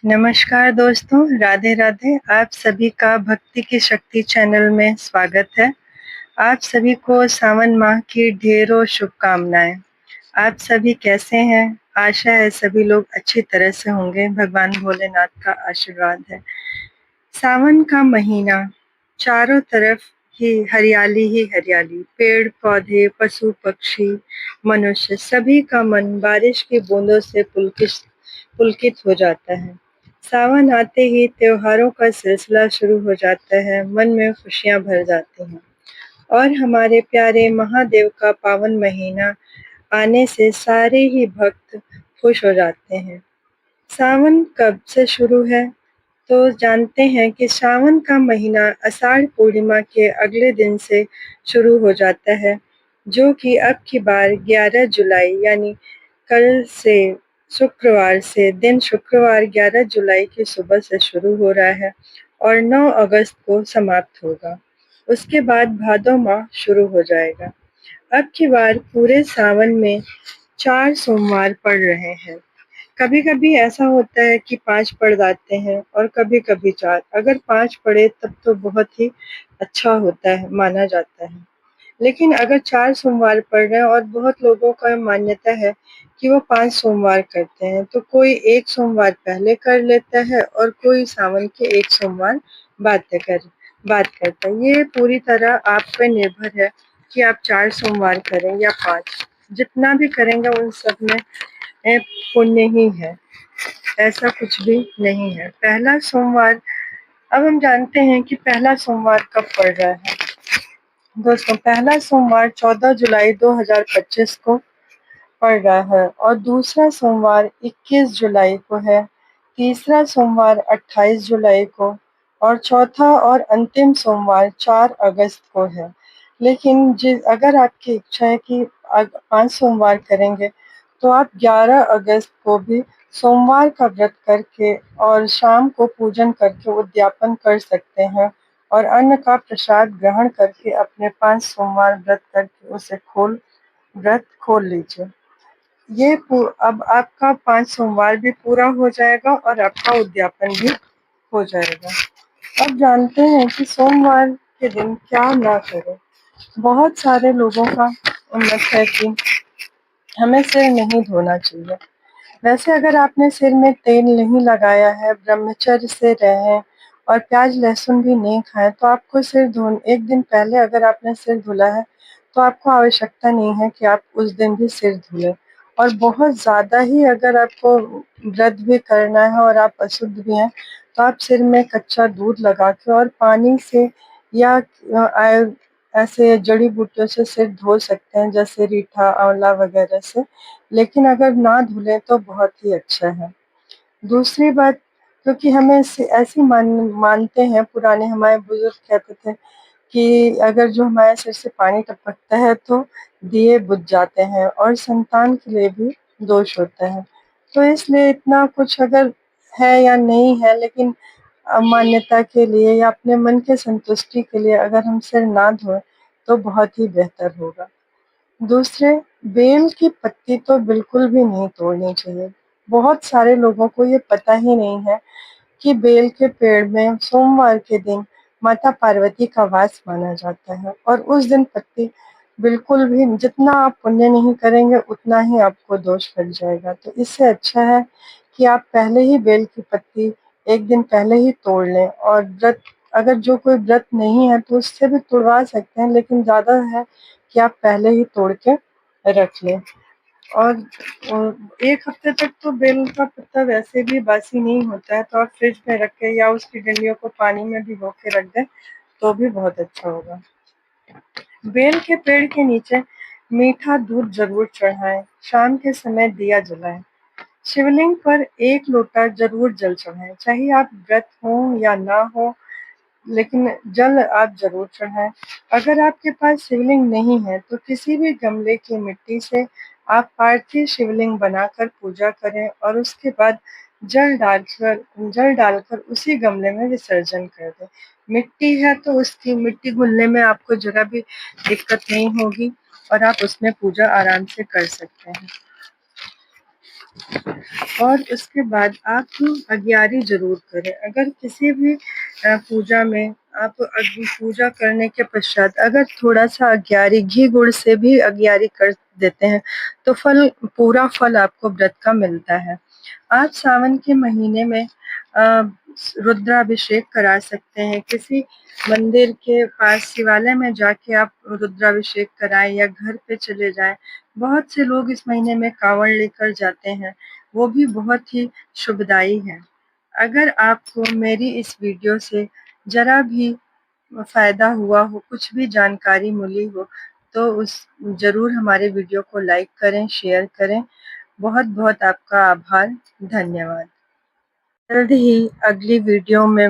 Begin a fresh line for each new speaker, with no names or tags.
नमस्कार दोस्तों, राधे राधे। आप सभी का भक्ति की शक्ति चैनल में स्वागत है। आप सभी को सावन माह की ढेरों शुभकामनाएं। आप सभी कैसे हैं? आशा है सभी लोग अच्छी तरह से होंगे। भगवान भोलेनाथ का आशीर्वाद है। सावन का महीना, चारों तरफ ही हरियाली, पेड़ पौधे, पशु पक्षी, मनुष्य, सभी का मन बारिश की बूंदों से पुलकित हो जाता है। सावन आते ही त्योहारों का सिलसिला शुरू हो जाता है, मन में खुशियां भर जाती हैं और हमारे प्यारे महादेव का पावन महीना आने से सारे ही भक्त खुश हो जाते हैं। सावन कब से शुरू है? तो जानते हैं कि सावन का महीना आषाढ़ पूर्णिमा के अगले दिन से शुरू हो जाता है, जो कि अब की बार 11 जुलाई यानी कल से, शुक्रवार से, दिन शुक्रवार 11 जुलाई की सुबह से शुरू हो रहा है और 9 अगस्त को समाप्त होगा। उसके बाद भादो माह शुरू हो जाएगा। अब की बार पूरे सावन में 4 सोमवार पड़ रहे हैं। कभी-कभी ऐसा होता है कि 5 पड़ जाते हैं और कभी-कभी 4। अगर 5 पड़े तब तो बहुत ही अच्छा होता है, माना जाता है। लेकिन अगर 4 सोमवार पड़ रहे हैं और बहुत लोगों का मान्यता है कि वो 5 सोमवार करते हैं, तो कोई 1 सोमवार पहले कर लेता है और कोई सावन के 1 सोमवार बाद कर बाद करता है। ये पूरी तरह आप पे निर्भर है कि आप 4 सोमवार करें या 5। जितना भी करेंगे उन सब में पुण्य ही है, ऐसा कुछ भी नहीं है। पहला सोमवार, अब हम जानते हैं कि पहला सोमवार कब पड़ रहा है। दोस्तों, पहला सोमवार 14 जुलाई 2025 को पड़ रहा है और दूसरा सोमवार 21 जुलाई को है, तीसरा सोमवार 28 जुलाई को और चौथा और अंतिम सोमवार 4 अगस्त को है। लेकिन अगर आपकी इच्छा है कि 5 सोमवार करेंगे, तो आप 11 अगस्त को भी सोमवार का व्रत करके और शाम को पूजन करके उद्यापन कर सकते हैं और अन्न का प्रसाद ग्रहण करके अपने 5 सोमवार व्रत करके उसे व्रत खोल लीजिए। अब आपका 5 सोमवार भी पूरा हो जाएगा और आपका उद्यापन भी हो जाएगा। अब जानते हैं कि सोमवार के दिन क्या ना करें। बहुत सारे लोगों का मत है कि हमें सिर नहीं धोना चाहिए। वैसे अगर आपने सिर में तेल नहीं लगाया है, ब्रह्मचर्य से रहें और प्याज लहसुन भी नहीं खाएं, तो आपको सिर धो एक दिन पहले अगर आपने सिर धुला है, तो आपको आवश्यकता नहीं है कि आप उस दिन भी सिर धुलें। और बहुत ज़्यादा ही अगर आपको व्रत भी करना है और आप अशुद्ध भी हैं, तो आप सिर में कच्चा दूध लगा के और पानी से या ऐसे जड़ी बूटियों से सिर धो सकते हैं, जैसे रीठा, आंवला वगैरह से। लेकिन अगर ना धुलें तो बहुत ही अच्छा है। दूसरी बात, क्योंकि हमें ऐसी मानते हैं, पुराने हमारे बुजुर्ग कहते थे कि अगर जो हमारे सिर से पानी टपकता है तो दिए बुझ जाते हैं और संतान के लिए भी दोष होता है। तो इसलिए इतना कुछ अगर है या नहीं है, लेकिन मान्यता के लिए या अपने मन के संतुष्टि के लिए अगर हम सिर ना धोएं तो बहुत ही बेहतर होगा। दूसरे, बेल की पत्ती तो बिल्कुल भी नहीं तोड़नी चाहिए। बहुत सारे लोगों को ये पता ही नहीं है कि बेल के पेड़ में सोमवार के दिन माता पार्वती का वास माना जाता है और उस दिन पत्ती बिल्कुल भी, जितना आप पुण्य नहीं करेंगे उतना ही आपको दोष लग जाएगा। तो इससे अच्छा है कि आप पहले ही बेल की पत्ती एक दिन पहले ही तोड़ लें। और व्रत, अगर जो कोई व्रत नहीं है तो उससे भी तुड़वा सकते हैं, लेकिन ज़्यादा है कि आप पहले ही तोड़ के रख लें। और 1 हफ्ते तक तो बेल का पत्ता वैसे भी बासी नहीं होता है, तो आप फ्रिज में रख के या उसकी डंडियों को पानी में भिगो के रख दें तो भी बहुत अच्छा होगा। बेल के पेड़ के नीचे मीठा दूध जरूर चढ़ाएं, शाम के समय दिया जलाएं, शिवलिंग पर 1 लोटा जरूर जल चढ़ाएं, चाहे आप व्रत हो या ना हो, लेकिन जल आप जरूर चढ़ाएं। अगर आपके पास शिवलिंग नहीं है तो किसी भी गमले की मिट्टी से आप पार्थिव शिवलिंग बनाकर पूजा करें और उसके बाद जल डालकर उसी गमले में विसर्जन कर दें। मिट्टी है तो उसकी मिट्टी घुलने में आपको जरा भी दिक्कत नहीं होगी और आप उसमें पूजा आराम से कर सकते हैं। और उसके बाद आप अग्यारी ज़रूर करें। अगर किसी भी पूजा में आप पूजा करने के पश्चात अगर थोड़ा-सा अग्यारी घी गुड़ से भी अग्यारी कर देते हैं, तो पूरा फल आपको व्रत का मिलता है। आप सावन के महीने में अ, रुद्राभिषेक करा सकते हैं। किसी मंदिर के पास शिवालय में जाके आप रुद्राभिषेक कराएँ या घर पे चले जाएँ। बहुत से लोग इस महीने में काँवड़ लेकर जाते हैं, वो भी बहुत ही शुभदायी है। अगर आपको मेरी इस वीडियो से ज़रा भी फ़ायदा हुआ हो, कुछ भी जानकारी मिली हो, तो उस ज़रूर हमारे वीडियो को लाइक करें, शेयर करें। बहुत-बहुत आपका आभार, धन्यवाद। जल्द ही अगली वीडियो में